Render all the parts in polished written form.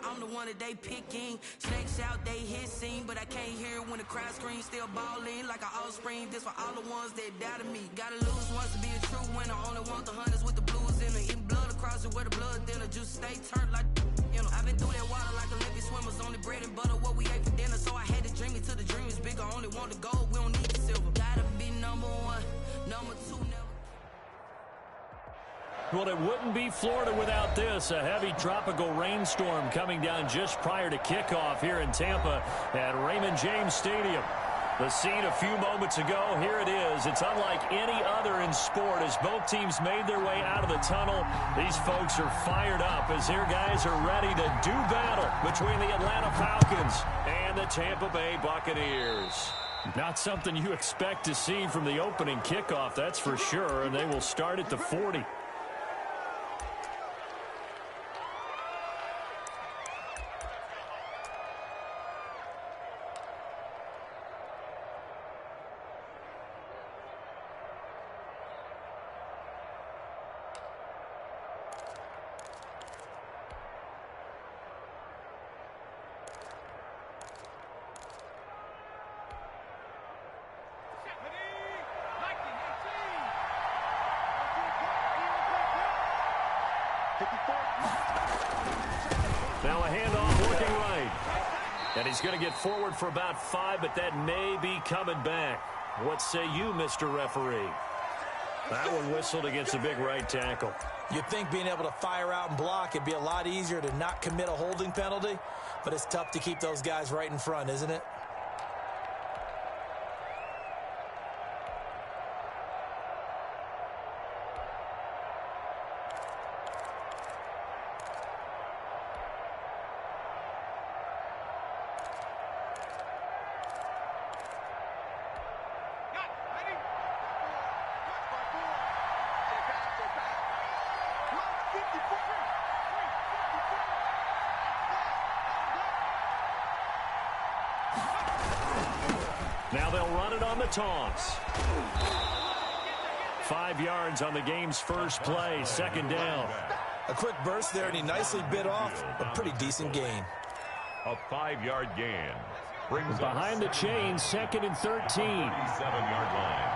I'm the one that they picking. Snakes out, they hissing, but I can't hear when the crowd screams. Still balling like an offspring. This for all the ones that doubted me. Gotta lose once to be a true winner. Only want the hunters with the blues in it. Eating blood across it where the blood thinner. Just stay turned like, you know. I've been through that water like Olympic swimmers. Only bread and butter, what we ate for dinner. So I had to dream it till the dream is bigger. Only want the gold, we don't need the silver. Gotta be number one, number two, never. Well, it wouldn't be Florida without this. A heavy tropical rainstorm coming down just prior to kickoff here in Tampa at Raymond James Stadium. The scene a few moments ago, here it is. It's unlike any other in sport as both teams made their way out of the tunnel. These folks are fired up as their guys are ready to do battle between the Atlanta Falcons and the Tampa Bay Buccaneers. Not something you expect to see from the opening kickoff, that's for sure, and they will start at the 40. Now a handoff working right. And he's going to get forward for about 5, but that may be coming back. What say you, Mr. Referee? That one whistled against a big right tackle. You'd think being able to fire out and block it'd be a lot easier to not commit a holding penalty, but it's tough to keep those guys right in front, isn't it? Now they'll run it on the toss. 5 yards on the game's first play, second down. A quick burst there, and he nicely bit off a pretty decent gain. A 5-yard gain. Brings behind the chain, second and 13. 7-yard line.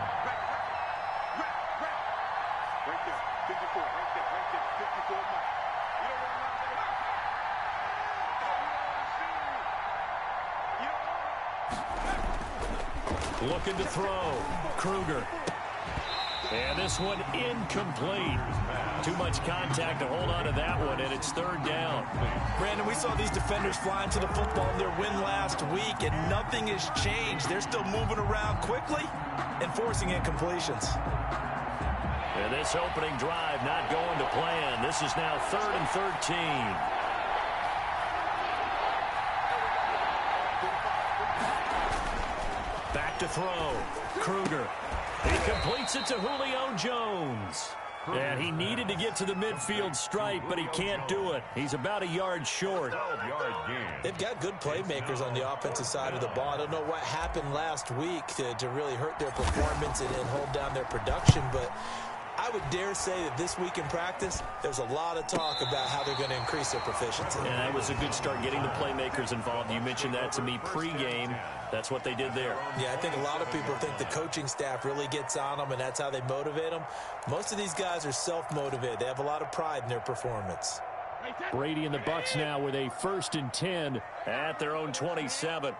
Right there, 54, right there, 54 miles. You don't want Looking to throw. Kruger. And this one incomplete. Too much contact to hold on to that one, and it's third down. Brandon, we saw these defenders flying to the football in their win last week, and nothing has changed. They're still moving around quickly and forcing incompletions. And this opening drive not going to plan. This is now third and 13. Back to throw. Kruger. He completes it to Julio Jones. And he needed to get to the midfield stripe, but he can't do it. He's about a yard short. 12-yard gain. They've got good playmakers on the offensive side of the ball. I don't know what happened last week to really hurt their performance and hold down their production, but I would dare say that this week in practice, there's a lot of talk about how they're going to increase their proficiency. And that was a good start getting the playmakers involved. You mentioned that to me pregame. That's what they did there. Yeah, I think a lot of people think the coaching staff really gets on them, and that's how they motivate them. Most of these guys are self-motivated. They have a lot of pride in their performance. Brady and the Bucs now with a 1st and 10 at their own 27.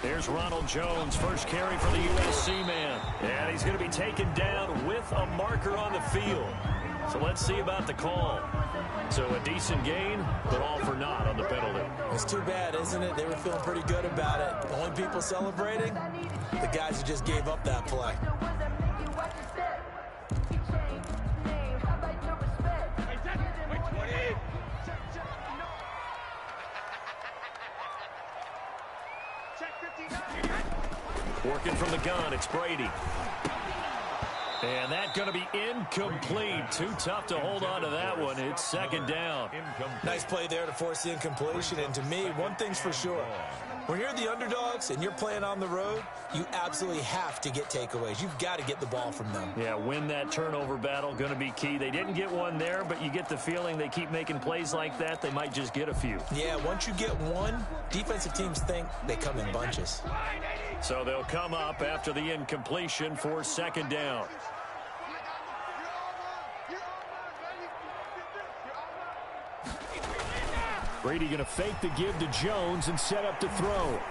There's Ronald Jones, first carry for the USC man. And he's going to be taken down with a marker on the field. So let's see about the call. So a decent gain, but all for naught on the penalty. It's too bad, isn't it? They were feeling pretty good about it. The only people celebrating, the guys who just gave up that play. Working from the gun, it's Brady. And that's going to be incomplete. Too tough to hold on to that one. It's second down. Nice play there to force the incompletion. And to me, one thing's for sure. When you're the underdogs and you're playing on the road, you absolutely have to get takeaways. You've got to get the ball from them. Yeah, win that turnover battle, going to be key. They didn't get one there, but you get the feeling they keep making plays like that, they might just get a few. Yeah, once you get one, defensive teams think they come in bunches. So they'll come up after the incompletion for second down. Brady going to fake the give to Jones and set up to throw.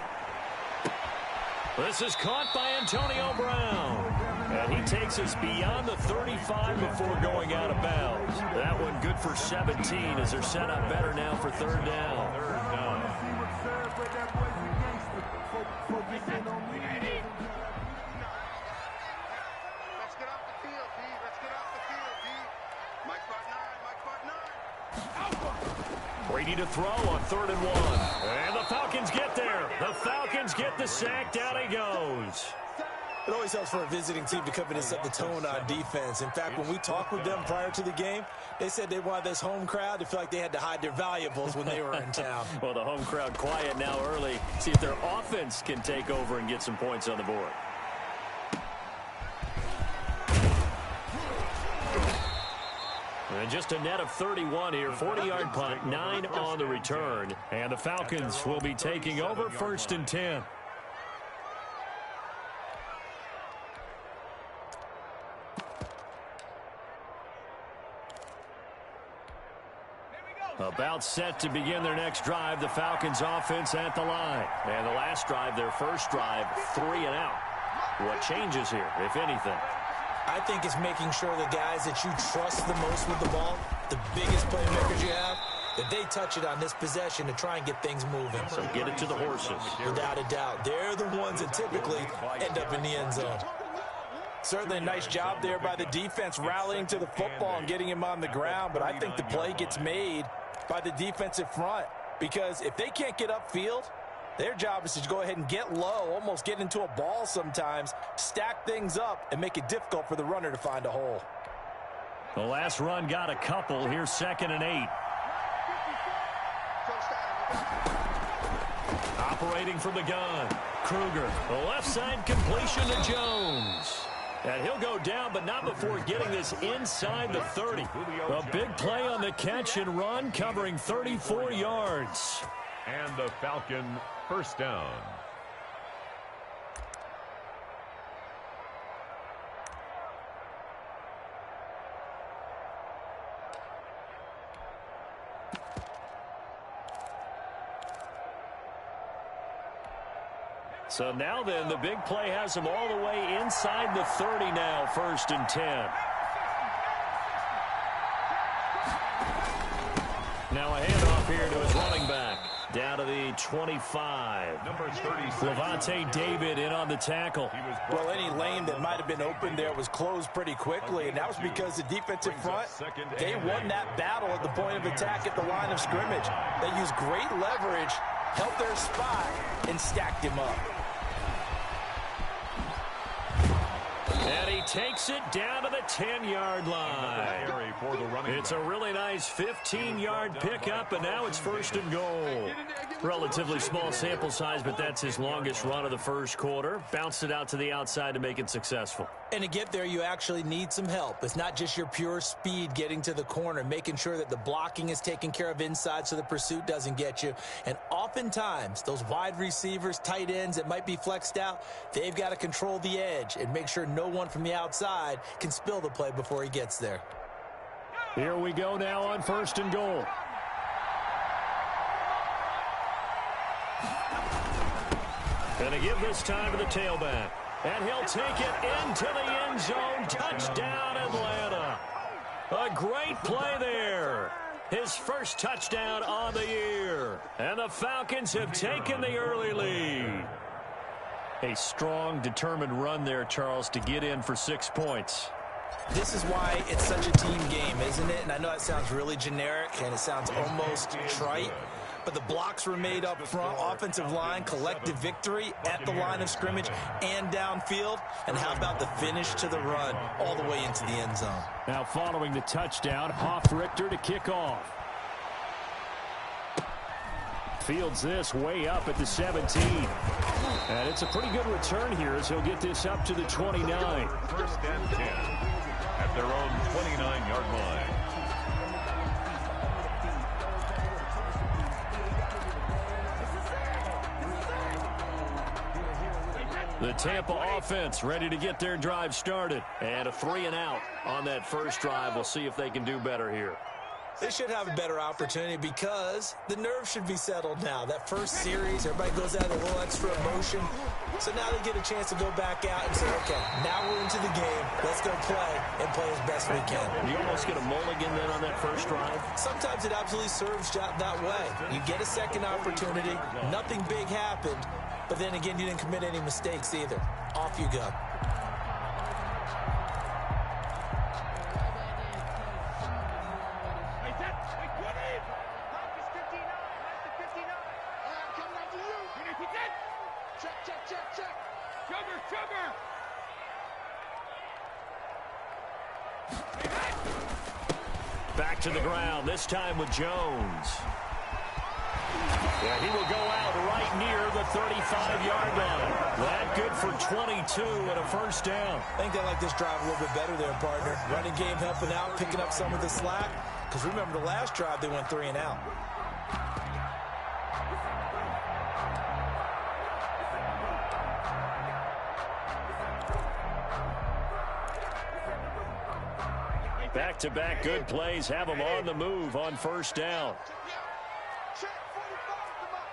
This is caught by Antonio Brown. And he takes us beyond the 35 before going out of bounds. That one good for 17 as they're set up better now for third down. Let's get off the field, D. Let's get off the field, D. Mike Spot 9, Mike Spot 9. Brady to throw on 3rd and 1. And the Falcons get there. The Falcons get the sack. Down he goes. It always helps for a visiting team to come in and set the tone on defense. In fact, when we talked with them prior to the game, they said they wanted this home crowd to feel like they had to hide their valuables when they were in town. Well, the home crowd quiet now early. See if their offense can take over and get some points on the board. And just a net of 31 here. 40-yard punt, 9 on the return. And the Falcons will be taking over 1st and 10. About set to begin their next drive. The Falcons offense at the line. And the last drive, their first drive, 3 and out. What changes here, if anything? I think it's making sure the guys that you trust the most with the ball, the biggest playmakers you have, that they touch it on this possession to try and get things moving. So get it to the horses. Without a doubt. They're the ones that typically end up in the end zone. Certainly a nice job there by the defense rallying to the football and getting him on the ground, but I think the play gets made by the defensive front because if they can't get upfield, their job is to go ahead and get low, almost get into a ball sometimes, stack things up, and make it difficult for the runner to find a hole. The last run got a couple. Here's 2nd and 8. Operating from the gun. Kruger, the left side completion to Jones. And he'll go down, but not before getting this inside the 30. A big play on the catch and run, covering 34 yards. And the Falcon first down. So now then, the big play has him all the way inside the 30 now, 1st and 10. Now a handoff here to his running back. Down to the 25. Number 36. Levante David in on the tackle. Well, any lane that might have been open there was closed pretty quickly, and that was because the defensive front, they won that battle at the point of attack at the line of scrimmage. They used great leverage, held their spot, and stacked him up. And he takes it down to the 10-yard line. It's a really nice 15-yard pickup, and now it's 1st and goal. Relatively small sample size, but that's his longest run of the first quarter. Bounced it out to the outside to make it successful. And to get there, you actually need some help. It's not just your pure speed getting to the corner, making sure that the blocking is taken care of inside so the pursuit doesn't get you. And oftentimes, those wide receivers, tight ends that might be flexed out, they've got to control the edge and make sure no one from the outside can spill the play before he gets there. Here we go now on 1st and goal. Gonna give this time to the tailback. And he'll take it into the end zone. Touchdown, Atlanta. A great play there. His first touchdown on the year. And the Falcons have taken the early lead. A strong, determined run there, Charles, to get in for 6 points. This is why it's such a team game, isn't it? And I know it sounds really generic and it sounds almost trite, but the blocks were made up front, offensive line, collective victory at the line of scrimmage and downfield. And how about the finish to the run all the way into the end zone? Now following the touchdown, Hoff Richter to kick off. Fields this way up at the 17. And it's a pretty good return here as he'll get this up to the 29. First and 10 at their own 29-yard line. The Tampa offense ready to get their drive started. And a 3-and-out on that first drive. We'll see if they can do better here. They should have a better opportunity because the nerves should be settled now. That first series, everybody goes out with a little extra emotion. So now they get a chance to go back out and say, okay, now we're into the game. Let's go play and play as best we can. You almost get a mulligan then on that first drive? Sometimes it absolutely serves that way. You get a second opportunity. Nothing big happened. But then again, you didn't commit any mistakes either. Off you go. Back to the ground, this time with Jones. Yeah, he will go out right near the 35-yard line. That good for 22 and a first down. I think they like this drive a little bit better there, partner. Running game helping out, picking up some of the slack. Because remember, the last drive, they went 3-and-out. Back-to-back good plays have them on the move on first down. Check 45 to Mike.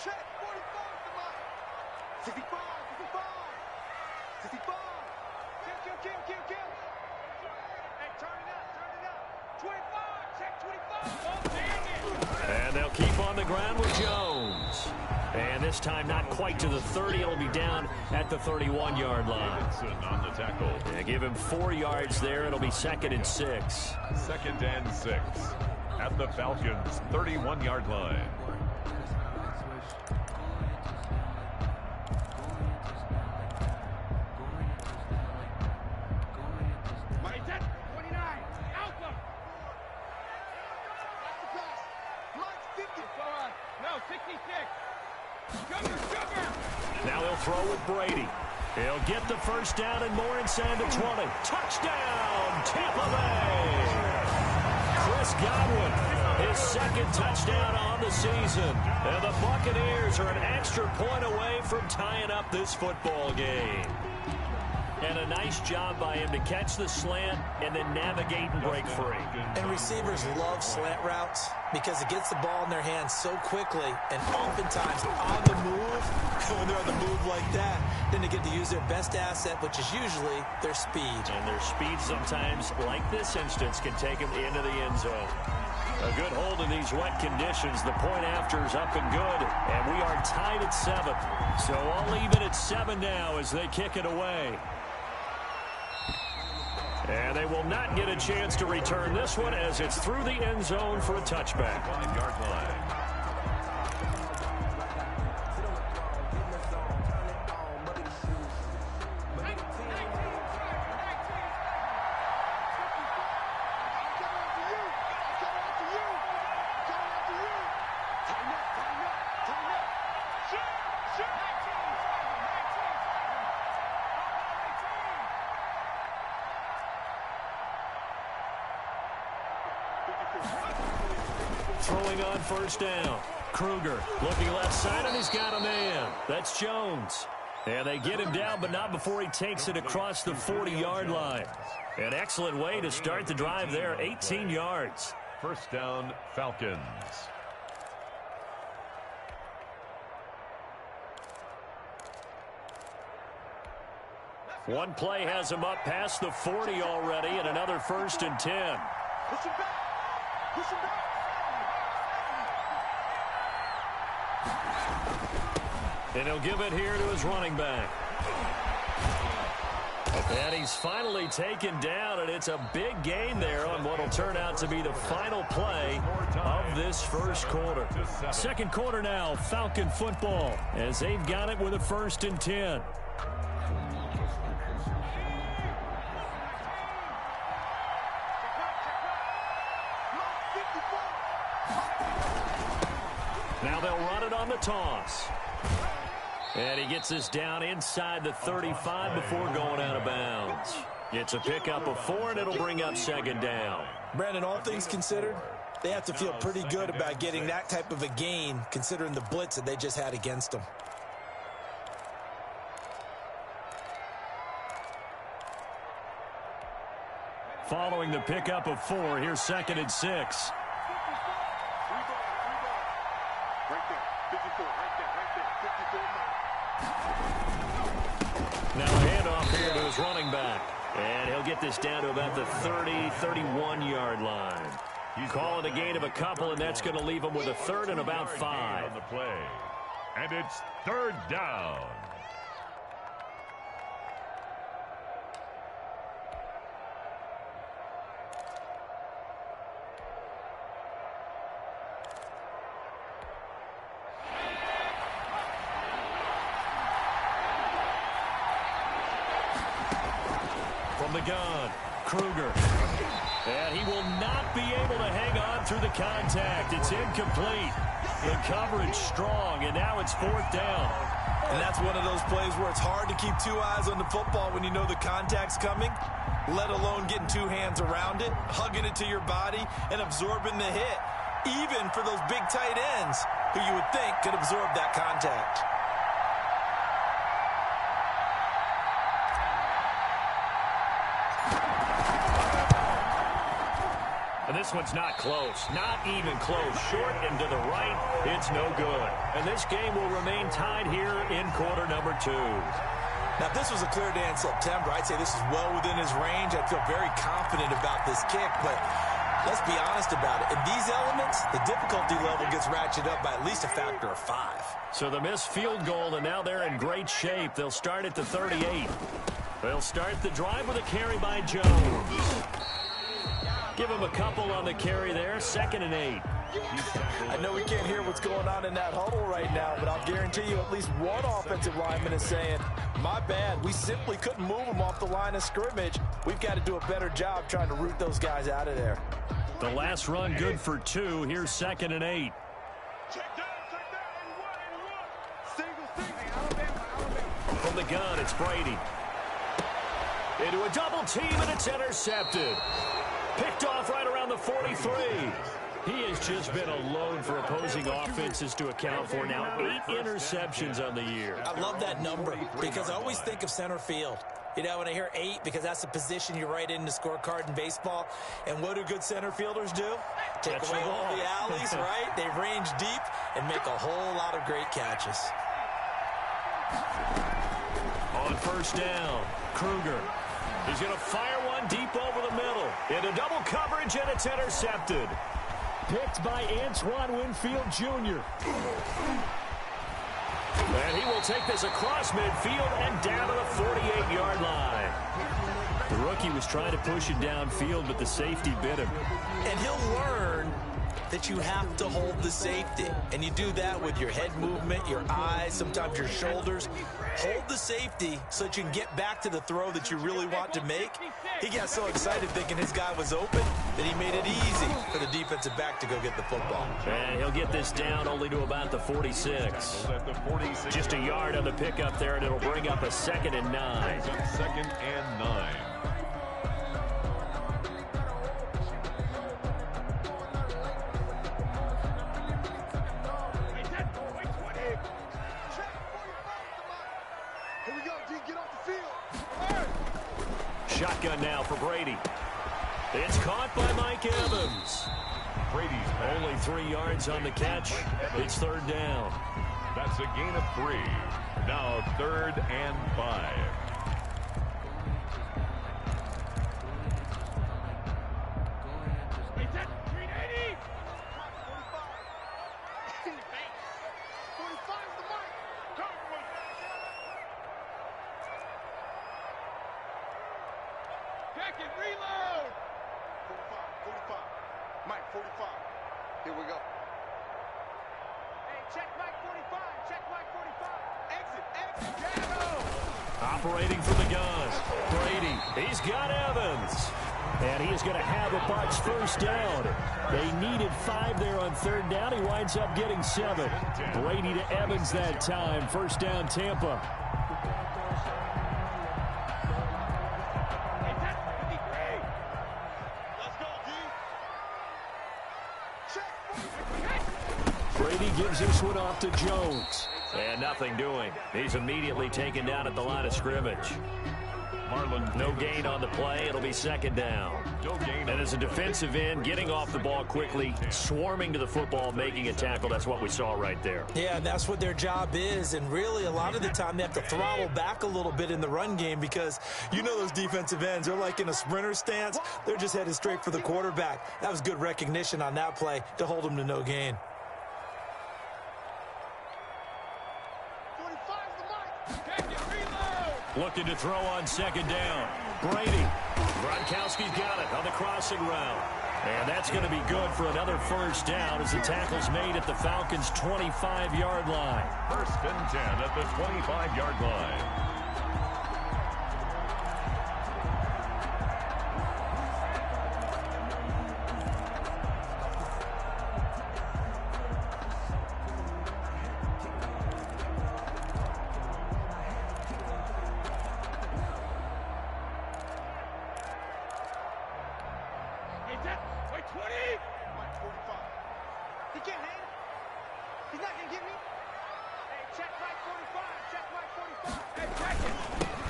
Check 45 to Mike. 65, 65. 65. Kill. Hey, turn it up. 25, check 25. Oh, dang it. And they'll keep on the ground with Jones. And this time not quite to the 30. It'll be down at the 31-yard line. On the tackle. Yeah, give him 4 yards there. It'll be 2nd and 6. 2nd and 6 at the Falcons' 31-yard line. Now he'll throw with Brady. He'll get the first down and more inside the 20. Touchdown, Tampa Bay! Chris Godwin, his 2nd touchdown on the season. And the Buccaneers are an extra point away from tying up this football game. And a nice job by him to catch the slant and then navigate and break free. And receivers love slant routes because it gets the ball in their hands so quickly and oftentimes on the move. When they're on the move like that, then they get to use their best asset, which is usually their speed. And their speed sometimes, like this instance, can take them into the end zone. A good hold in these wet conditions. The point after is up and good. And we are tied at 7. So all even at 7 now as they kick it away. And they will not get a chance to return this one as it's through the end zone for a touchback. 1-yard line. Throwing on first down. Kruger looking left side, and he's got a man. That's Jones. And they get him down, but not before he takes it across the 40-yard line. An excellent way to start the drive there, 18 yards. First down, Falcons. One play has him up past the 40 already, and another 1st and 10. Push him back. Push him back. And he'll give it here to his running back. And he's finally taken down, and it's a big gain there on what will turn out to be the final play of this first quarter. Second quarter now, Falcon football, as they've got it with a 1st and 10. Now they'll run it on the toss. And he gets this down inside the 35 before going out of bounds. It's a pickup of 4, and it'll bring up second down. Brandon, all things considered, they have to feel pretty good about getting that type of a gain, considering the blitz that they just had against them. Following the pickup of 4, here's 2nd and 6. Right there, 54, right there, 54. Now a handoff here to his running back. And he'll get this down to about the 30, 31-yard line. You call it a gain of a couple, and that's going to leave him with a 3rd and about 5. On the play. And it's 3rd down. From the gun, Kruger. And he will not be able to hang on through the contact. It's incomplete. The coverage strong, and now it's 4th down. And that's one of those plays where it's hard to keep 2 eyes on the football when you know the contact's coming, let alone getting 2 hands around it, hugging it to your body, and absorbing the hit, even for those big tight ends who you would think could absorb that contact. And this one's not close. Not even close. Short and to the right. It's no good. And this game will remain tied here in quarter number 2. Now, if this was a clear day in September, I'd say this is well within his range. I'd feel very confident about this kick, but let's be honest about it. In these elements, the difficulty level gets ratcheted up by at least a factor of 5. So the missed field goal, and now they're in great shape. They'll start at the 38. They'll start the drive with a carry by Jones. Give him a couple on the carry there. 2nd and 8. I know we can't hear what's going on in that huddle right now, but I'll guarantee you at least one offensive lineman is saying, my bad, we simply couldn't move them off the line of scrimmage. We've got to do a better job trying to root those guys out of there. The last run good for 2. Here's 2nd and 8. From the gun, it's Brady. Into a double team, and it's intercepted. Picked off right around the 43. He has just been a load for opposing offenses to account for now. 8 interceptions on the year. I love that number because I always think of center field. You know, when I hear 8, because that's the position you write in the scorecard in baseball. And what do good center fielders do? Take away all the alleys, right? They range deep and make a whole lot of great catches. On 1st down, Kruger. He's going to fire one deep over the middle. Into double coverage, and it's intercepted. Picked by Antoine Winfield Jr. And he will take this across midfield and down to the 48-yard line. The rookie was trying to push it downfield, but the safety bit him. And he'll learn that you have to hold the safety. And you do that with your head movement, your eyes, sometimes your shoulders. Hold the safety so that you can get back to the throw that you really want to make. He got so excited thinking his guy was open that he made it easy for the defensive back to go get the football. And he'll get this down only to about the 46. Just a yard on the pickup there, and it'll bring up a 2nd and 9. 2nd and 9. Shotgun now for Brady. It's caught by Mike Evans. Brady's only 3 yards on the catch. It's 3rd down. That's a gain of 3. Now 3rd and 5. Reload! 45. Mike, 45. Here we go. Hey, check Mike 45. Check Mike 45. Exit. Jago! Operating from the gun. Brady. He's got Evans. And he is going to have a Bucs first down. They needed 5 there on third down. He winds up getting 7. Brady to Evans that time. First down, Tampa. Brady gives this one off to Jones. And nothing doing. He's immediately taken down at the line of scrimmage. No gain on the play. It'll be second down. And as a defensive end, getting off the ball quickly, swarming to the football, making a tackle, that's what we saw right there. Yeah, and that's what their job is. And really, a lot of the time, they have to throttle back a little bit in the run game because you know those defensive ends, they're like in a sprinter stance. They're just headed straight for the quarterback. That was good recognition on that play to hold them to no gain. Looking to throw on second down. Brady. Gronkowski's got it on the crossing route. And that's going to be good for another first down as the tackle's made at the Falcons' 25-yard line. First and 10 at the 25-yard line.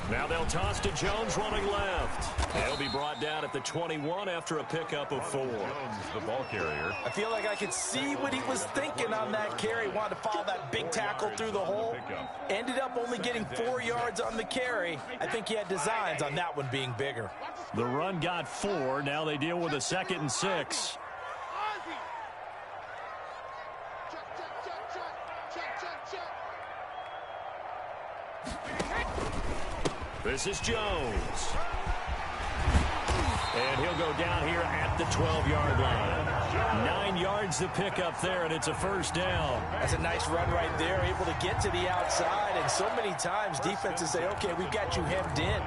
Now they'll toss to Jones running left. He'll be brought down at the 21 after a pickup of 4. Jones, the ball carrier. I feel like I could see what he was thinking on that carry. Wanted to follow that big tackle through the hole. Ended up only getting 4 yards on the carry. I think he had designs on that one being bigger. The run got 4. Now they deal with a 2nd and 6. This is Jones. And he'll go down here at the 12-yard line. 9 yards to pick up there, and it's a first down. That's a nice run right there, able to get to the outside. And so many times defenses say, okay, we've got you hemmed in.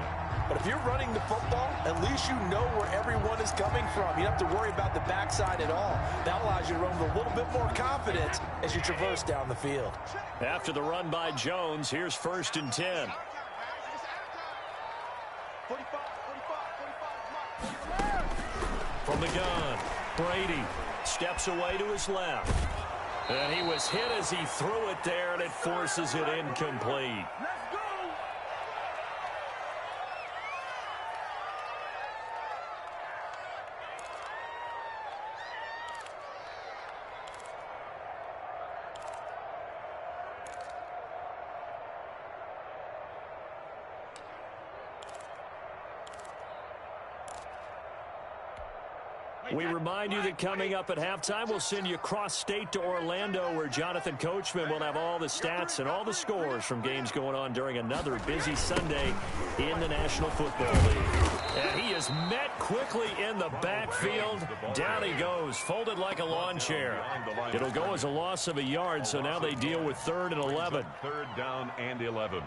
But if you're running the football, at least you know where everyone is coming from. You don't have to worry about the backside at all. That allows you to run with a little bit more confidence as you traverse down the field. After the run by Jones, here's first and 10. From the gun, Brady steps away to his left. And he was hit as he threw it there, and it forces it incomplete. We remind you that coming up at halftime, we'll send you cross-state to Orlando, where Jonathan Coachman will have all the stats and all the scores from games going on during another busy Sunday in the National Football League. And he is met quickly in the backfield. Down he goes, folded like a lawn chair. It'll go as a loss of a yard, so now they deal with 3rd and 11. 3rd down and 11.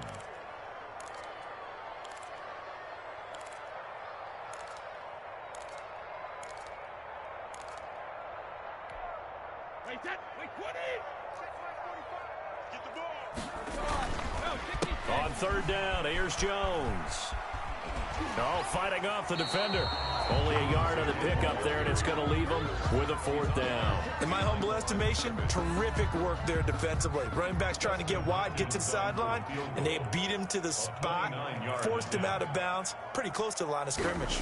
On 3rd down, here's Jones. Oh, fighting off the defender. Only a yard on the pickup there, and it's going to leave him with a 4th down. In my humble estimation, terrific work there defensively. Running backs trying to get wide, get to the sideline, and they beat him to the spot, forced him out of bounds, pretty close to the line of scrimmage.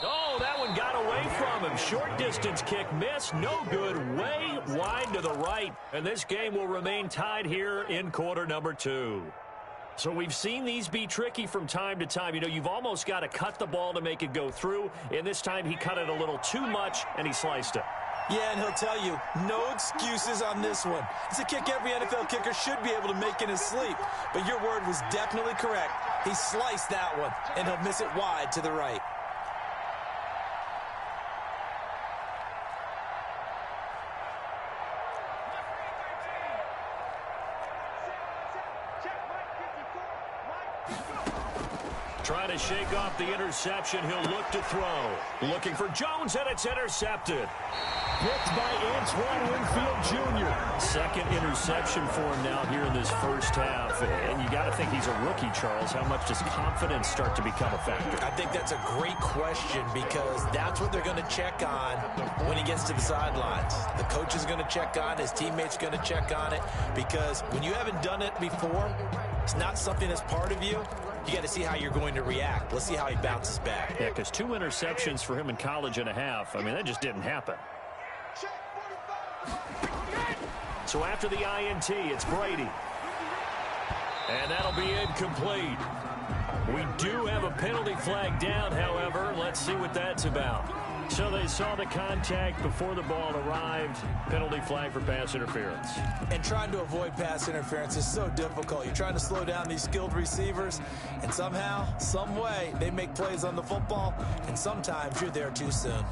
Oh, that one got away from him. Short distance kick missed. No good. Way wide to the right. And this game will remain tied here in quarter number 2. So we've seen these be tricky from time to time. You know, you've almost got to cut the ball to make it go through. And this time he cut it a little too much, and he sliced it. Yeah, and he'll tell you, no excuses on this one. It's a kick every NFL kicker should be able to make in his sleep. But your word was definitely correct. He sliced that one, and he'll miss it wide to the right. Trying to shake off the interception. He'll look to throw. Looking for Jones, and it's intercepted. Picked by Antoine Winfield Jr. Second interception for him now here in this first half. And you got to think he's a rookie, Charles. How much does confidence start to become a factor? I think that's a great question because that's what they're going to check on when he gets to the sidelines. The coach is going to check on, his teammates going to check on it, because when you haven't done it before, it's not something that's part of you. You got to see how you're going to react. Let's see how he bounces back. Yeah, because 2 interceptions for him in college and a half. I mean, that just didn't happen. So after the INT, it's Brady. And that'll be incomplete. We do have a penalty flag down, however. Let's see what that's about. So they saw the contact before the ball arrived. Penalty flag for pass interference. And trying to avoid pass interference is so difficult. You're trying to slow down these skilled receivers, and somehow, some way, they make plays on the football, and sometimes you're there too soon.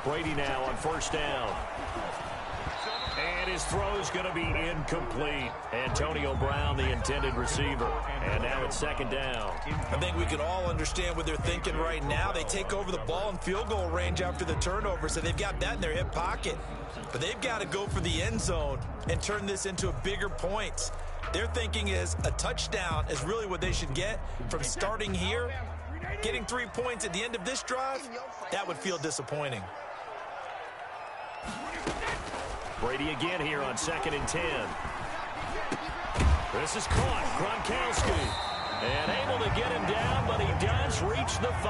Brady now on first down. And his throw's going to be incomplete. Antonio Brown, the intended receiver. And now it's second down. I think we can all understand what they're thinking right now. They take over the ball in field goal range after the turnover, so they've got that in their hip pocket. But they've got to go for the end zone and turn this into a bigger point. Their thinking is a touchdown is really what they should get from starting here. Getting 3 points at the end of this drive, that would feel disappointing. Brady again here on 2nd and 10. This is caught. Gronkowski. And able to get him down, but he does reach the 5.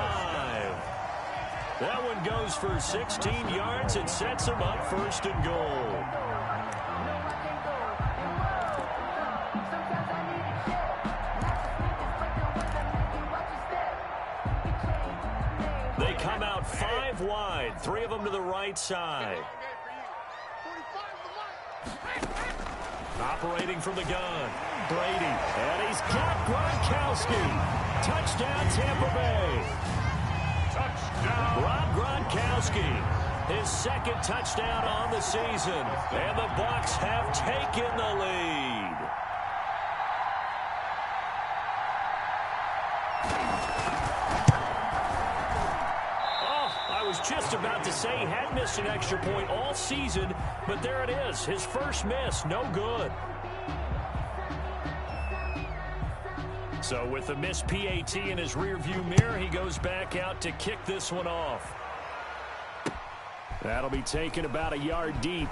That one goes for 16 yards and sets him up 1st and goal. They come out 5 wide, 3 of them to the right side. Operating from the gun, Brady, and he's got Gronkowski. Touchdown, Tampa Bay. Touchdown. Rob Gronkowski, his 2nd touchdown on the season, and the Bucs have taken the lead. Just about to say he had missed an extra point all season, but there it is. His first miss, no good. So with the missed PAT in his rearview mirror, he goes back out to kick this one off. That'll be taken about a yard deep.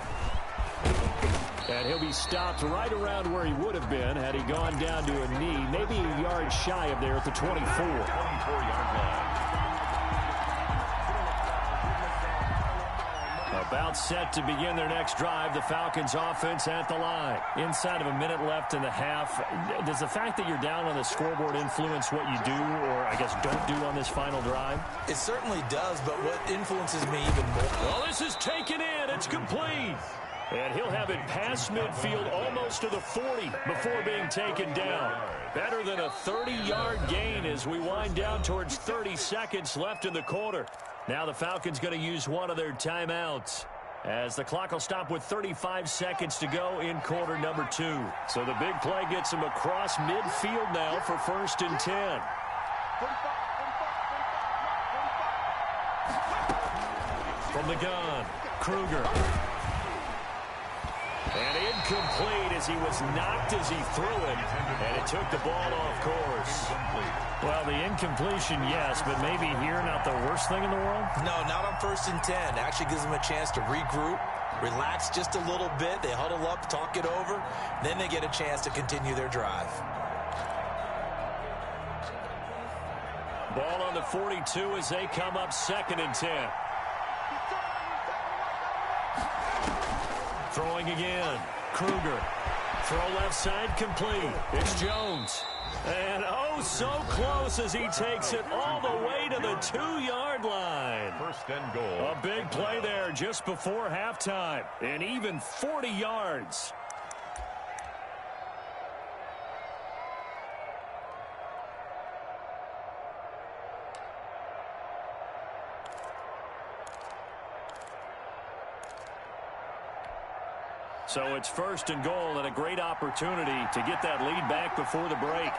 And he'll be stopped right around where he would have been had he gone down to a knee, maybe a yard shy of there at the 24. 24-yard line. About set to begin their next drive. The Falcons offense at the line. Inside of a minute left in the half. Does the fact that you're down on the scoreboard influence what you do, or I guess don't do on this final drive? It certainly does, but what influences me even more? Well, this is taken in. It's complete. And he'll have it past midfield almost to the 40 before being taken down. Better than a 30-yard gain as we wind down towards 30 seconds left in the quarter. Now the Falcons going to use one of their timeouts as the clock will stop with 35 seconds to go in quarter number 2. So the big play gets them across midfield now for 1st and 10. From the gun, Kruger. And incomplete as he was knocked as he threw it, and it took the ball off course. Well, the incompletion, yes, but maybe here not the worst thing in the world? No, not on 1st and 10. Actually gives them a chance to regroup, relax just a little bit. They huddle up, talk it over, then they get a chance to continue their drive. Ball on the 42 as they come up 2nd and 10. Throwing again. Kruger. Throw left side complete. It's Jones. And oh, so close as he takes it all the way to the 2-yard line. 1st and goal. A big play there just before halftime. And even 40 yards. So it's 1st and goal and a great opportunity to get that lead back before the break.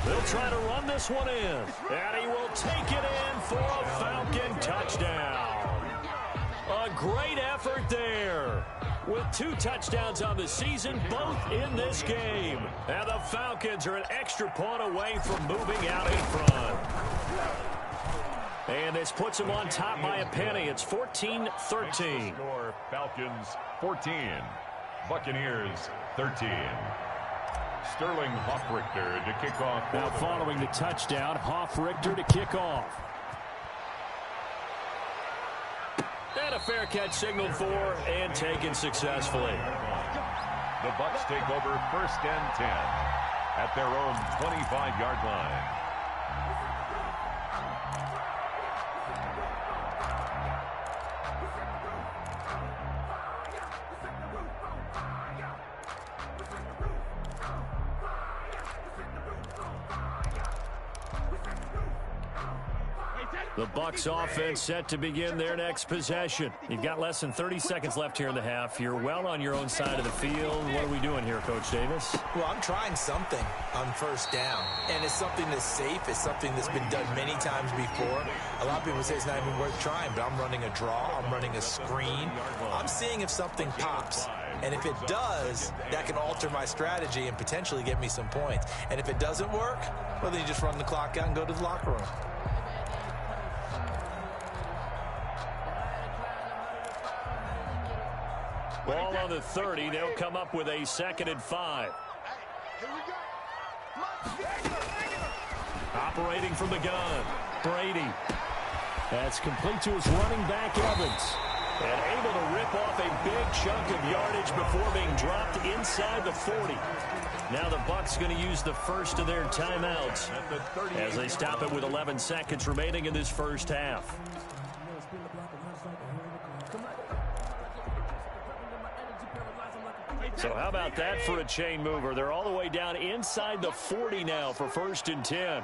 They'll try to run this one in, and he will take it in for a Falcon touchdown. A great effort there. With 2 touchdowns on the season, both in this game. And the Falcons are an extra point away from moving out in front. And this puts them on top by a penny. It's 14-13. Score, Falcons 14, Buccaneers 13. Sterling Hoffrichter to kick off. Now following the touchdown, Hoffrichter to kick off. And a fair catch signaled for and taken successfully. The Bucs take over 1st and 10 at their own 25-yard line. The Bucs offense set to begin their next possession. You've got less than 30 seconds left here in the half. You're well on your own side of the field. What are we doing here, Coach Davis? Well, I'm trying something on 1st down, and it's something that's safe. It's something that's been done many times before. A lot of people say it's not even worth trying, but I'm running a draw. I'm running a screen. I'm seeing if something pops. And if it does, that can alter my strategy and potentially get me some points. And if it doesn't work, well, then you just run the clock out and go to the locker room. Ball on the 30. They'll come up with a 2nd and 5. Operating from the gun, Brady. That's complete to his running back, Evans. And able to rip off a big chunk of yardage before being dropped inside the 40. Now the Bucs going to use the first of their timeouts as they stop it with 11 seconds remaining in this first half. So how about that for a chain mover? They're all the way down inside the 40 now for 1st and 10.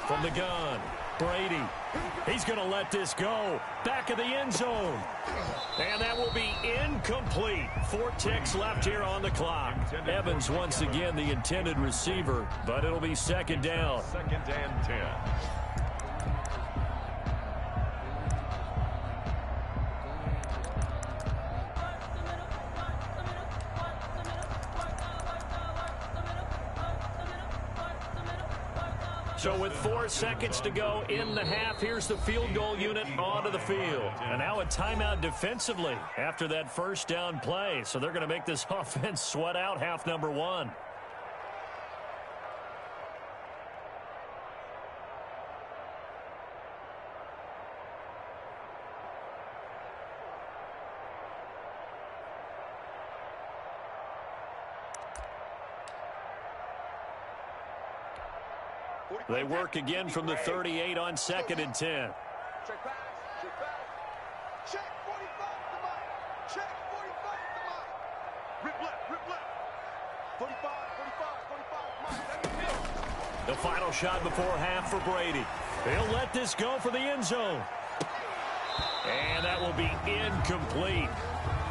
From the gun, Brady. He's going to let this go. Back of the end zone. And that will be incomplete. 4 ticks left here on the clock. Evans once again the intended receiver, but it'll be 2nd down. 2nd and 10. So with 4 seconds to go in the half, here's the field goal unit onto the field. And now a timeout defensively after that 1st down play. So they're going to make this offense sweat out half number 1. They work again from the 38 on 2nd and 10. Check pass, check pass. Check 45 to mine. Check 45 to mine. Rip left, 45, 45, 45 mine. The final shot before half for Brady. He'll let this go for the end zone. And that will be incomplete.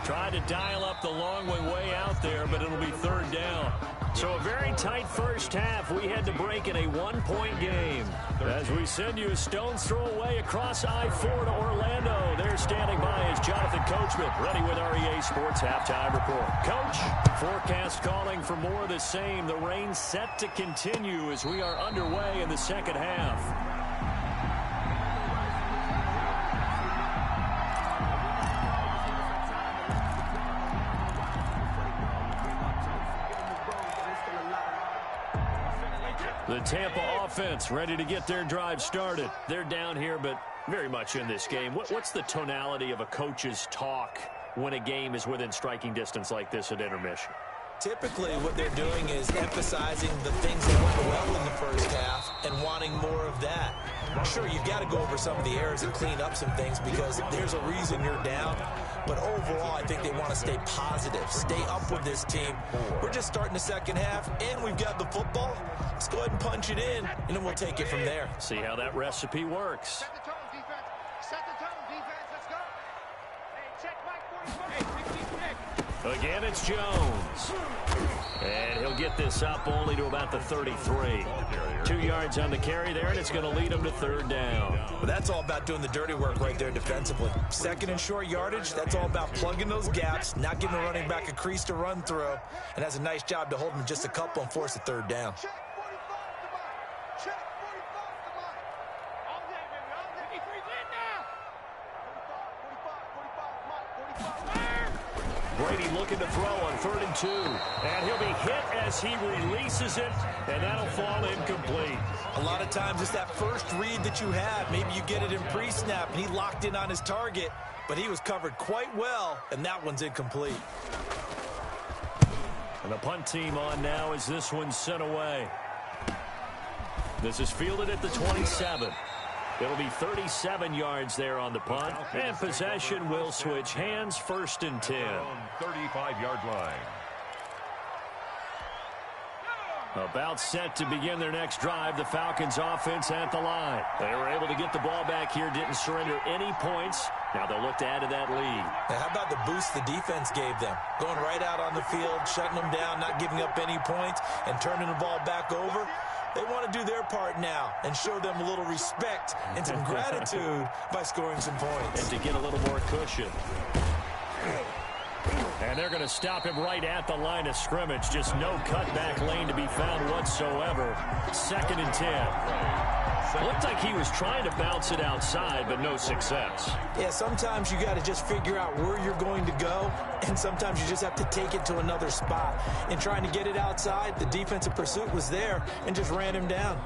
Tried to dial up the long way out there, but it'll be 3rd down. So a very tight first half. We had to break in a 1-point game. As we send you a stone's throw away across I-4 to Orlando. There standing by is Jonathan Coachman, ready with REA Sports Halftime Report. Coach, forecast calling for more of the same. The rain set to continue as we are underway in the 2nd half. The Tampa offense ready to get their drive started. They're down here, but very much in this game. What's the tonality of a coach's talk when a game is within striking distance like this at intermission? Typically, what they're doing is emphasizing the things that went well in the first half and wanting more of that. Sure, you've got to go over some of the errors and clean up some things because there's a reason you're down. But overall, I think they want to stay positive, stay up with this team. We're just starting the second half, and we've got the football. Let's go ahead and punch it in, and then we'll take it from there. See how that recipe works. Set the tone, defense. Set the tone, defense. Let's go. Hey, check Mike 45. Hey, Again, it's Jones. And he'll get this up only to about the 33. 2 yards on the carry there, and it's going to lead him to third down. Well, that's all about doing the dirty work right there defensively. Second and short yardage, that's all about plugging those gaps, not giving the running back a crease to run through, and that's a nice job to hold him just a couple and force a third down. check 45 to Mike. Check 45 to Mike. All day, baby. All day. 53 in now. 45, 45, 45, Mike. 45. Brady looking to throw on 3rd and 2. And he'll be hit as he releases it, and that'll fall incomplete. A lot of times it's that first read that you have. Maybe you get it in pre-snap, and he locked in on his target, but he was covered quite well, and that one's incomplete. And the punt team on now as this one's sent away. This is fielded at the 27. It'll be 37 yards there on the punt. And possession will switch hands, 1st and 10. 35-yard line. About set to begin their next drive, the Falcons offense at the line. They were able to get the ball back here, didn't surrender any points. Now they'll look to add to that lead. Now, how about the boost the defense gave them? Going right out on the field, shutting them down, not giving up any points, and turning the ball back over. They want to do their part now and show them a little respect and some gratitude by scoring some points. And to get a little more cushion. And they're going to stop him right at the line of scrimmage. Just no cutback lane to be found whatsoever. 2nd and 10. Looked like he was trying to bounce it outside, but no success. Yeah, sometimes you got to just figure out where you're going to go, and sometimes you just have to take it to another spot. In trying to get it outside, the defensive pursuit was there and just ran him down.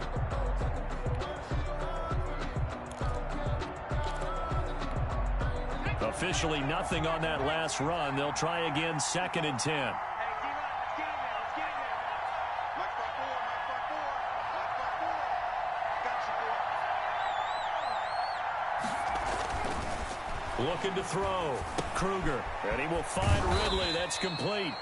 Officially nothing on that last run. They'll try again, 2nd and 10. Looking to throw. Kruger. And he will find Ridley. That's complete.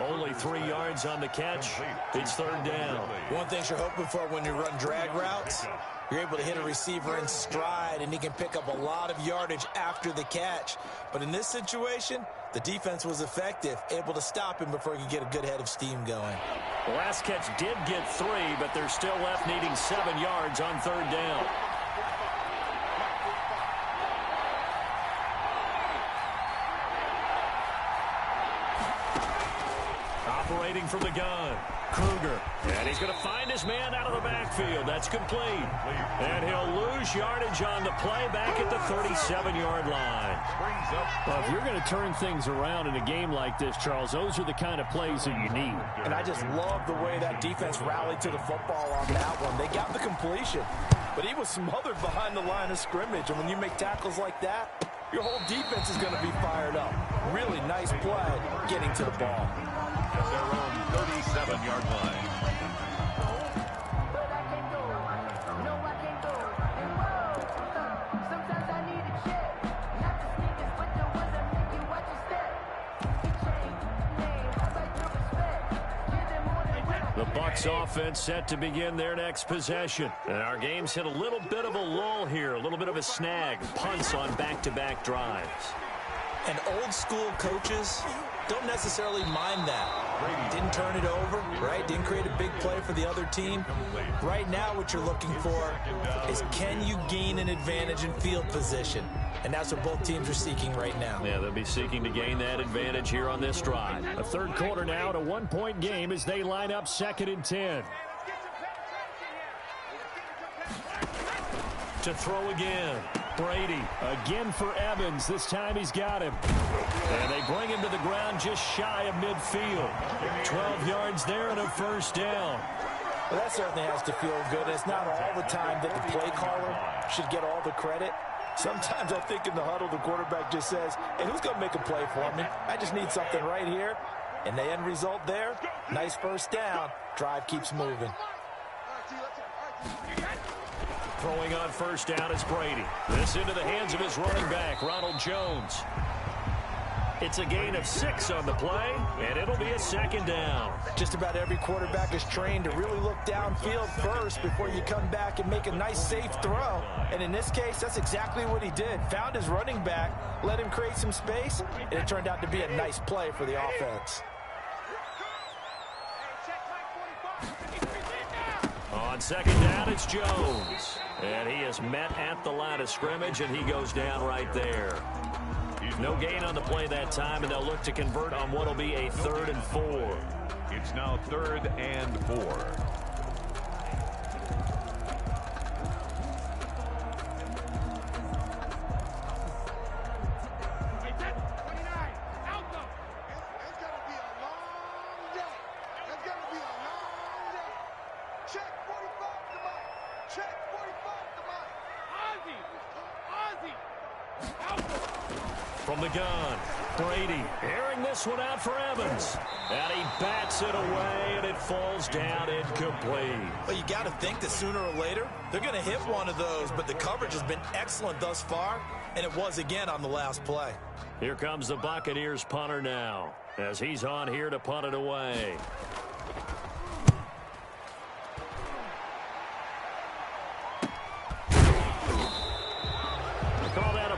Only 3 yards on the catch. It's 3rd down. One thing you're hoping for when you run drag routes, you're able to hit a receiver in stride, and he can pick up a lot of yardage after the catch. But in this situation, the defense was effective, able to stop him before he could get a good head of steam going. The last catch did get 3, but they're still left needing 7 yards on 3rd down. Operating from the gun. Kruger. And he's going to find his man out of the backfield. That's complete. And he'll lose yardage on the play back at the 37-yard line. Well, if you're going to turn things around in a game like this, Charles, those are the kind of plays that you need. And I just love the way that defense rallied to the football on that one. They got the completion, but he was smothered behind the line of scrimmage. And when you make tackles like that, your whole defense is going to be fired up. Really nice play getting to the ball. At their own 37-yard line. The Bucs offense set to begin their next possession. And our game's hit a little bit of a lull here, a little bit of a snag. Punts on back-to-back drives. And old-school coaches don't necessarily mind that. Didn't turn it over, right? Didn't create a big play for the other team. Right now what you're looking for is, can you gain an advantage in field position? And that's what both teams are seeking right now. Yeah, they'll be seeking to gain that advantage here on this drive. A third quarter now, at a one-point game as they line up 2nd and 10. To throw again. Brady. Again for Evans. This time he's got him. And they bring him to the ground just shy of midfield. 12 yards there and a 1st down. Well, that certainly has to feel good. It's not all the time that the play caller should get all the credit. Sometimes I think in the huddle, the quarterback just says, hey, who's going to make a play for me? I just need something right here. And the end result there, nice first down. Drive keeps moving. Throwing on first down is Brady. This into the hands of his running back, Ronald Jones. It's a gain of 6 on the play, and it'll be a second down. Just about every quarterback is trained to really look downfield first before you come back and make a nice, safe throw. And in this case, that's exactly what he did. Found his running back, let him create some space, and it turned out to be a nice play for the offense. On second down, it's Jones. And he is met at the line of scrimmage, and he goes down right there. No gain on the play that time, and they'll look to convert on what will be a 3rd and 4. It's now 3rd and 4. From the gun, Brady airing this one out for Evans. And he bats it away, and it falls down incomplete. Well, you got to think that sooner or later, they're going to hit one of those, but the coverage has been excellent thus far, and it was again on the last play. Here comes the Buccaneers punter now, as he's on here to punt it away.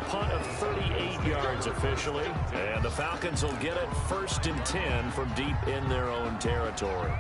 Punt of 38 yards officially, and the Falcons will get it 1st and 10 from deep in their own territory.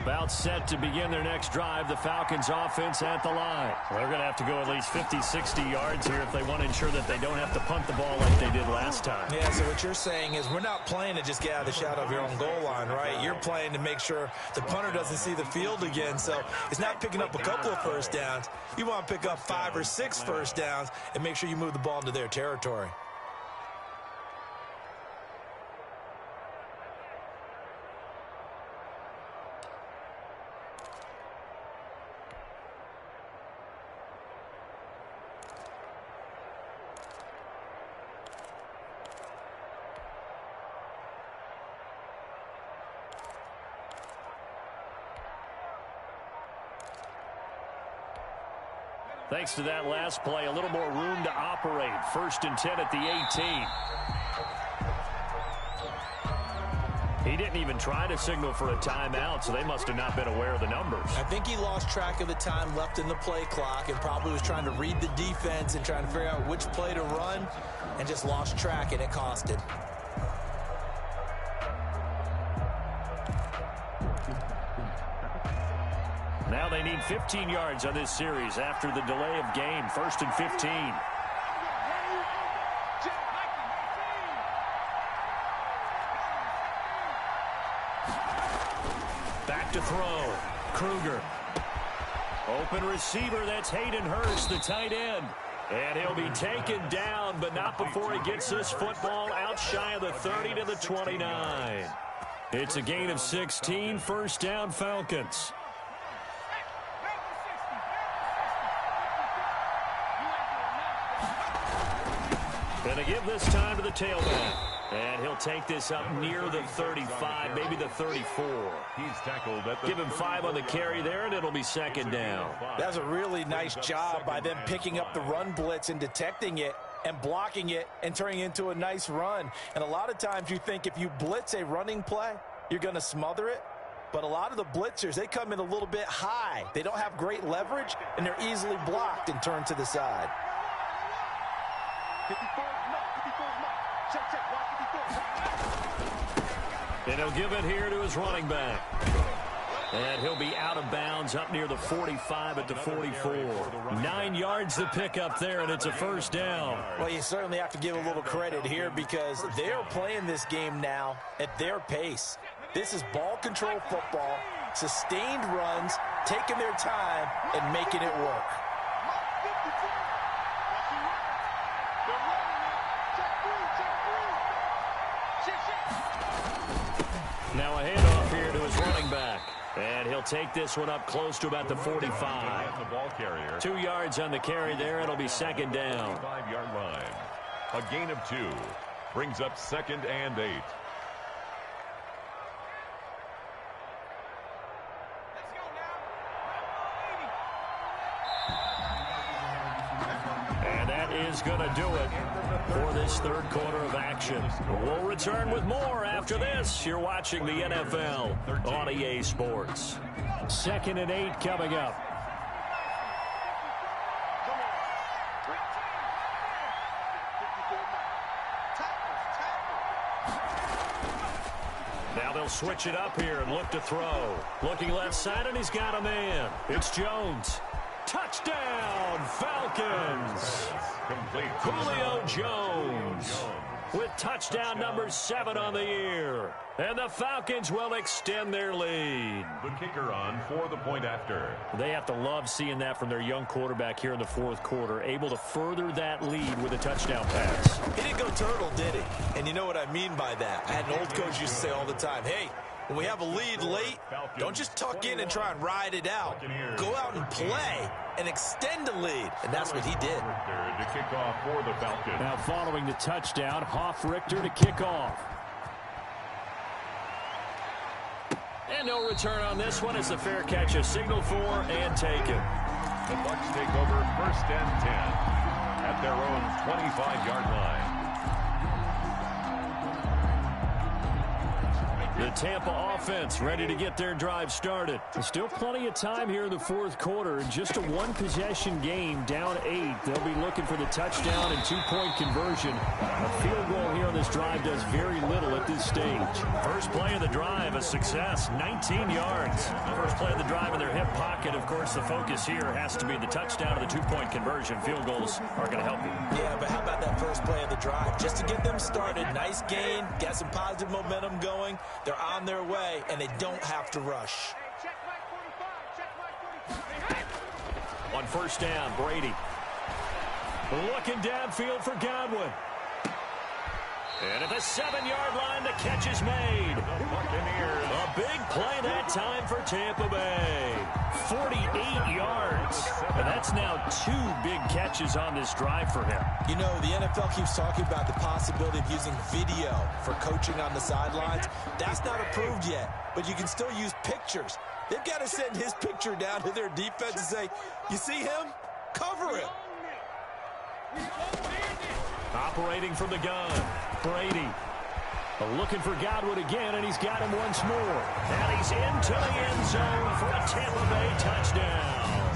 About set to begin their next drive, the Falcons offense at the line. They're going to have to go at least 50, 60 yards here if they want to ensure that they don't have to punt the ball like they did last time. Yeah, so what you're saying is we're not playing to just get out of the shadow of your own goal line, right? You're playing to make sure the punter doesn't see the field again. So it's not picking up a couple of first downs. You want to pick up 5 or 6 first downs and make sure you move the ball into their territory. Thanks to that last play, a little more room to operate. 1st and 10 at the 18. He didn't even try to signal for a timeout, so they must have not been aware of the numbers. I think he lost track of the time left in the play clock and probably was trying to read the defense and trying to figure out which play to run and just lost track, and it cost him. Now they need 15 yards on this series after the delay of game. 1st and 15. Back to throw. Kruger. Open receiver, that's Hayden Hurst, the tight end. And he'll be taken down, but not before he gets this football out shy of the 30 to the 29. It's a gain of 16, 1st down Falcons. Gonna give this time to the tailback. And he'll take this up near the 35, maybe the 34. He's tackled at the Give him 5 on the carry there, and it'll be 2nd down. That's a really nice job by them picking up the run blitz and detecting it and blocking it and turning it into a nice run. And a lot of times you think if you blitz a running play, you're going to smother it. But a lot of the blitzers, they come in a little bit high. They don't have great leverage, and they're easily blocked and turned to the side. 54 mark, 54 mark. Check, watch 54. And he'll give it here to his running back. And he'll be out of bounds up near the 45 at the 44. 9 yards to pick up there, and it's a 1st down. Well, you certainly have to give a little credit here because they're playing this game now at their pace. This is ball control football, sustained runs, taking their time, and making it work. Now a handoff here to his running And he'll take this one up close to about the 45. The ball carrier. 2 yards on the carry there. It'll be second down. 5-yard line. A gain of 2. Brings up 2nd and 8. And that is going to do it for this third quarter of action. We'll return with more after this. You're watching the NFL on EA Sports. 2nd and 8 coming up. Now they'll switch it up here and look to throw. Looking left side, and he's got a man. It's Jones. Touchdown, Falcons. Complete. Julio Jones with touchdown number 7 on the year. And the Falcons will extend their lead. The kicker on for the point after. They have to love seeing that from their young quarterback here in the fourth quarter, able to further that lead with a touchdown pass. He didn't go turtle, did he? And you know what I mean by that. I had an old coach used to say all the time, hey, when we have a lead late, don't just tuck in and try and ride it out. Go out and play and extend the lead. And that's what he did. To kick off for the Falcons. Now following the touchdown, Richter to kick off. And no return on this one as the fair catch is signaled for and taken. The Bucs take over 1st and 10 at their own 25-yard line. The Tampa offense ready to get their drive started. There's still plenty of time here in the fourth quarter. Just a one-possession game, down 8. They'll be looking for the touchdown and 2-point conversion. A field goal here on this drive does very little at this stage. First play of the drive, a success, 19 yards. First play of the drive in their hip pocket. Of course, the focus here has to be the touchdown and the 2-point conversion. Field goals are going to help you. Yeah, but how about that first play of the drive? Just to get them started, nice gain, got some positive momentum going. They're on their way, and they don't have to rush. On first down, Brady. Looking downfield for Godwin. And at the 7-yard line, the catch is made. A big play that time for Tampa Bay. 48 yards. And that's now 2 big catches on this drive for him. You know, the NFL keeps talking about the possibility of using video for coaching on the sidelines. That's not approved yet, but you can still use pictures. They've got to send his picture down to their defense and say, you see him? Cover him. Operating from the gun, Brady. Looking for Godwin again, and he's got him once more. And he's into the end zone for a Tampa Bay touchdown.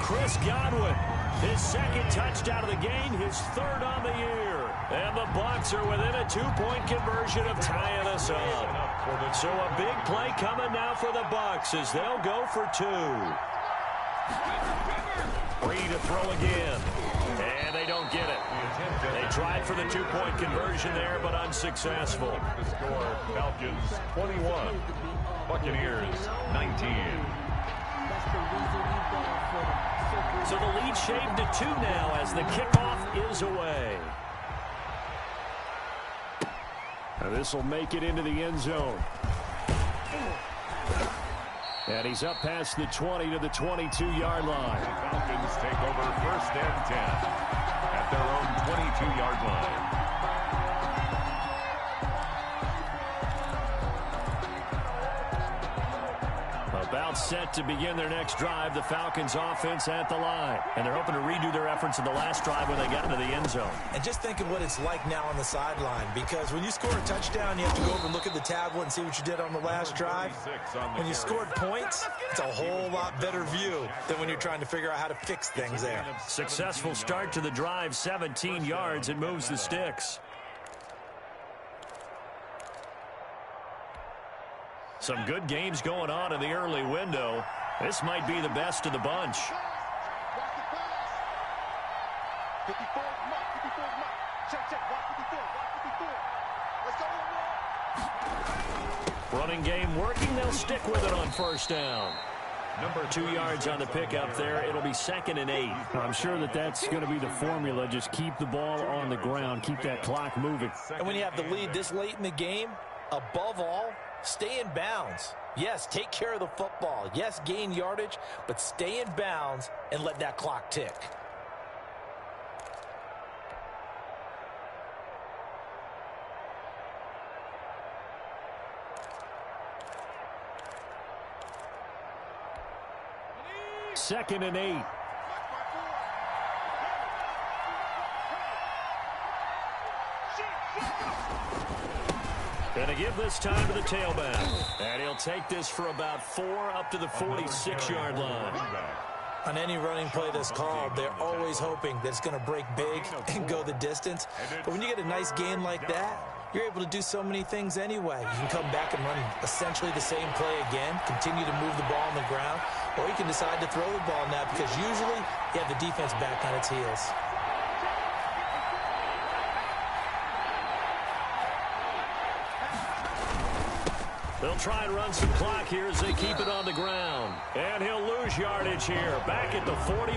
Chris Godwin, his 2nd touchdown of the game, his 3rd on the year. And the Bucs are within a 2-point conversion of tying us up. So a big play coming now for the Bucs as they'll go for 2. Brady to throw again. And they don't get it. They tried for the 2-point conversion there, but unsuccessful. The score, Falcons 21, Buccaneers 19. So the lead shaved to 2 now as the kickoff is away. Now this will make it into the end zone. And he's up past the 20 to the 22-yard line. Falcons take over 1st and 10 at their own 22-yard line. About set to begin their next drive, the Falcons offense at the line. And they're hoping to redo their efforts in the last drive when they got into the end zone. And just think of what it's like now on the sideline, because when you score a touchdown, you have to go over and look at the tablet and see what you did on the last drive. When you scored points, it's a whole lot better view than when you're trying to figure out how to fix things there. Successful start to the drive, 17 yards. It moves the sticks. Some good games going on in the early window. This might be the best of the bunch. Running game working. They'll stick with it on first down. 2 yards on the pickup there. It'll be 2nd and 8. I'm sure that's going to be the formula. Just keep the ball on the ground. Keep that clock moving. And when you have the lead this late in the game, above all, Stay in bounds. Yes, take care of the football. Yes, gain yardage, but stay in bounds and let that clock tick. Second and 8. Gonna give this time to the tailback. And he'll take this for about 4 up to the 46-yard line. On any running play that's called, they're always hoping that it's going to break big and go the distance. But when you get a nice gain like that, you're able to do so many things anyway. You can come back and run essentially the same play again, continue to move the ball on the ground, or you can decide to throw the ball now because usually you have the defense back on its heels. They'll try and run some clock here as they keep it on the ground. And he'll lose yardage here, back at the 41.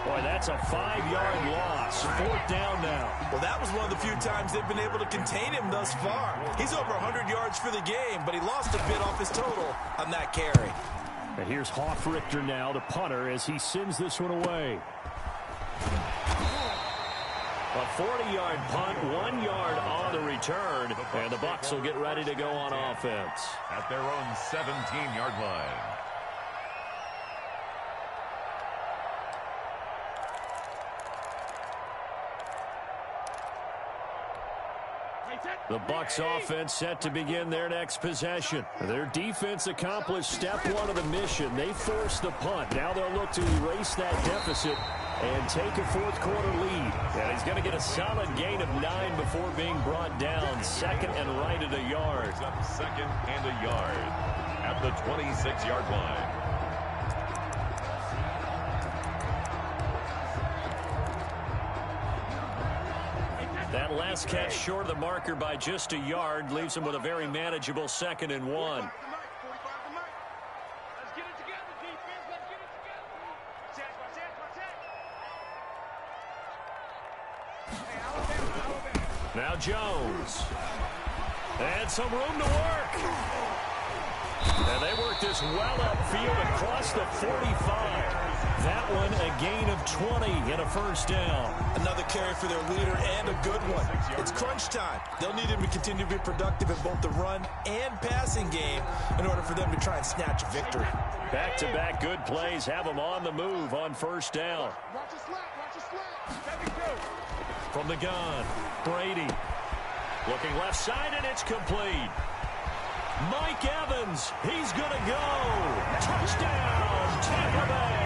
Boy, that's a 5-yard loss. 4th down now. Well, that was one of the few times they've been able to contain him thus far. He's over 100 yards for the game, but he lost a bit off his total on that carry. And here's Hoff-Richter now, the punter, as he sends this one away. A 40-yard punt, 1 yard on the return, and the Bucs will get ready to go on offense. At their own 17-yard line. The Bucs offense set to begin their next possession. Their defense accomplished step 1 of the mission. They forced the punt. Now they'll look to erase that deficit and take a 4th quarter lead. And he's going to get a solid gain of 9 before being brought down. 2nd and right at a yard. Up 2nd and a yard at the 26-yard line. That last catch short of the marker by just a yard leaves him with a very manageable 2nd and 1. Now Jones. And some room to work. And they work this well upfield across the 45. That one a gain of 20 and a 1st down. Another carry for their leader and a good one. It's crunch time. They'll need him to continue to be productive in both the run and passing game in order for them to try and snatch a victory. Back-to-back good plays have them on the move on 1st down. From the gun, Brady. Looking left side, and it's complete. Mike Evans, he's going to go. Touchdown, Tampa Bay.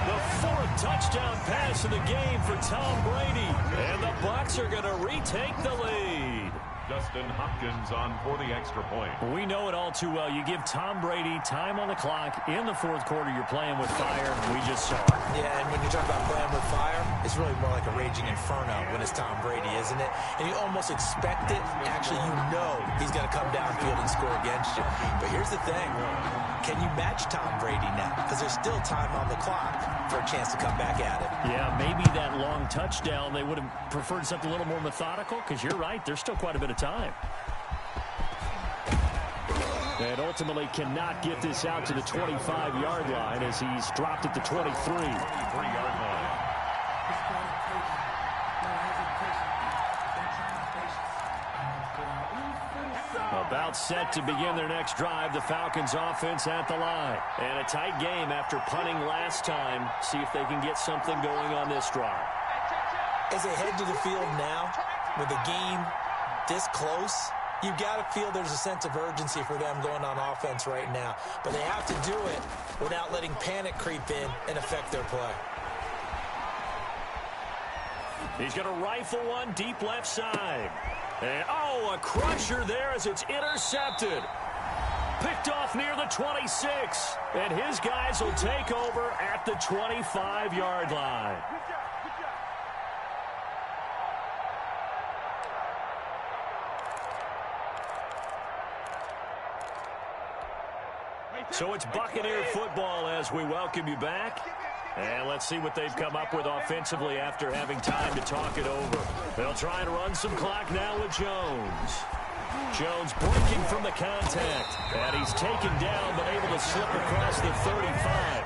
The 4th touchdown pass of the game for Tom Brady. And the Bucs are going to retake the lead. Justin Hopkins on for the extra point. We know it all too well. You give Tom Brady time on the clock. In the 4th quarter, you're playing with fire. We just saw it. Yeah, and when you talk about playing with fire, it's really more like a raging inferno when it's Tom Brady, isn't it? And you almost expect it. Actually, you know he's going to come downfield and score against you. But here's the thing. Can you match Tom Brady now? Because there's still time on the clock for a chance to come back at it. Yeah, maybe that long touchdown, they would have preferred something a little more methodical, because you're right, there's still quite a bit of time. And ultimately cannot get this out to the 25-yard line as he's dropped at the 23. 23-yard line. About set to begin their next drive, the Falcons offense at the line. And a tight game after punting last time. See if they can get something going on this drive. As they head to the field now, with the game this close, you've got to feel there's a sense of urgency for them going on offense right now. But they have to do it without letting panic creep in and affect their play. He's going to rifle one deep left side. And, oh, a crusher there as it's intercepted. Picked off near the 26. And his guys will take over at the 25-yard line. So it's Buccaneer football as we welcome you back. And let's see what they've come up with offensively after having time to talk it over. They'll try and run some clock now with Jones. Jones breaking from the contact. And he's taken down, but able to slip across the 35.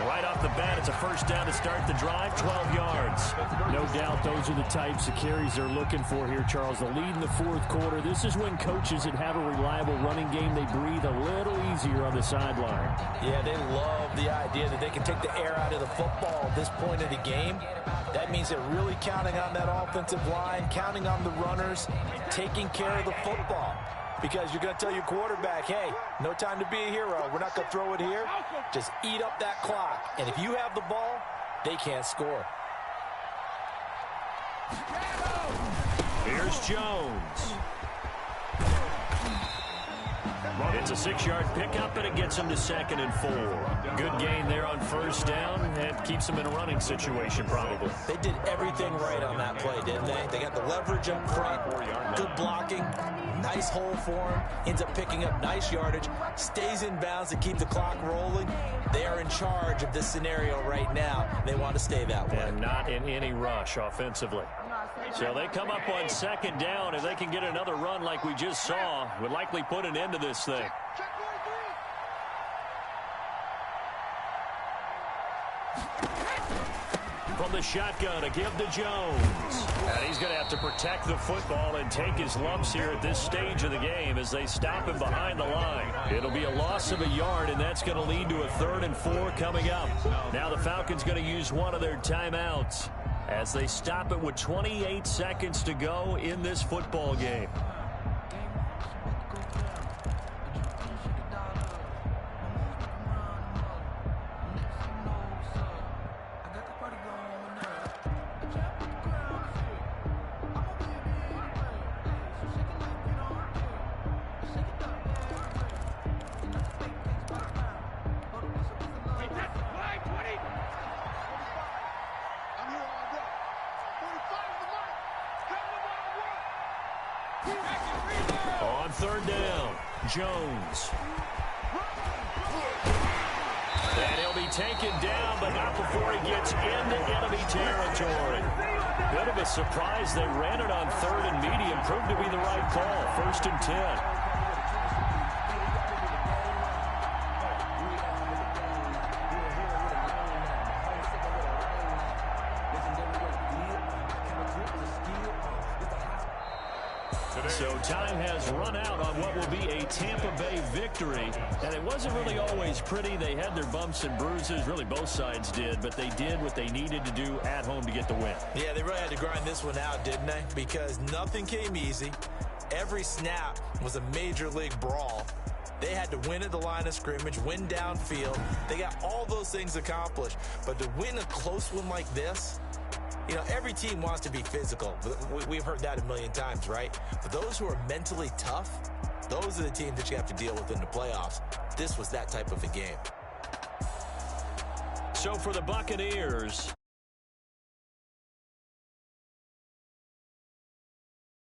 Right off the bat, it's a first down to start the drive, 12 yards. No doubt those are the types of carries they're looking for here, Charles. The lead in the fourth quarter. This is when coaches that have a reliable running game, they breathe a little easier on the sideline. Yeah, they love the idea that they can take the air out of the football at this point of the game. That means they're really counting on that offensive line, counting on the runners, taking care of the football. Because you're going to tell your quarterback, hey, no time to be a hero. We're not going to throw it here. Just eat up that clock. And if you have the ball, they can't score. Here's Jones. It's a 6-yard pickup, and it gets him to 2nd and 4. Good gain there on first down, and keeps him in a running situation probably. They did everything right on that play, didn't they? They got the leverage up front, good blocking, nice hole for him, ends up picking up nice yardage, stays in bounds to keep the clock rolling. They are in charge of this scenario right now. They want to stay that way. And not in any rush offensively. So they come up on 2nd down, and they can get another run like we just saw. Would likely put an end to this thing. From the shotgun, a give to Jones. And he's going to have to protect the football and take his lumps here at this stage of the game as they stop him behind the line. It'll be a loss of a yard, and that's going to lead to a 3rd and 4 coming up. Now the Falcons going to use one of their timeouts as they stop it with 28 seconds to go in this football game. On 3rd down, Jones. And he'll be taken down, but not before he gets into enemy territory. Bit of a surprise. They ran it on 3rd and medium. Proved to be the right call. 1st and 10. So time has run out on what will be a Tampa Bay victory. And it wasn't really always pretty. They had their bumps and bruises. Really, both sides did. But they did what they needed to do at home to get the win. Yeah, they really had to grind this one out, didn't they? Because nothing came easy. Every snap was a major league brawl. They had to win at the line of scrimmage, win downfield. They got all those things accomplished. But to win a close one like this, you know, every team wants to be physical. We've heard that a million times, right? But those who are mentally tough, those are the teams that you have to deal with in the playoffs. This was that type of a game. So for the Buccaneers,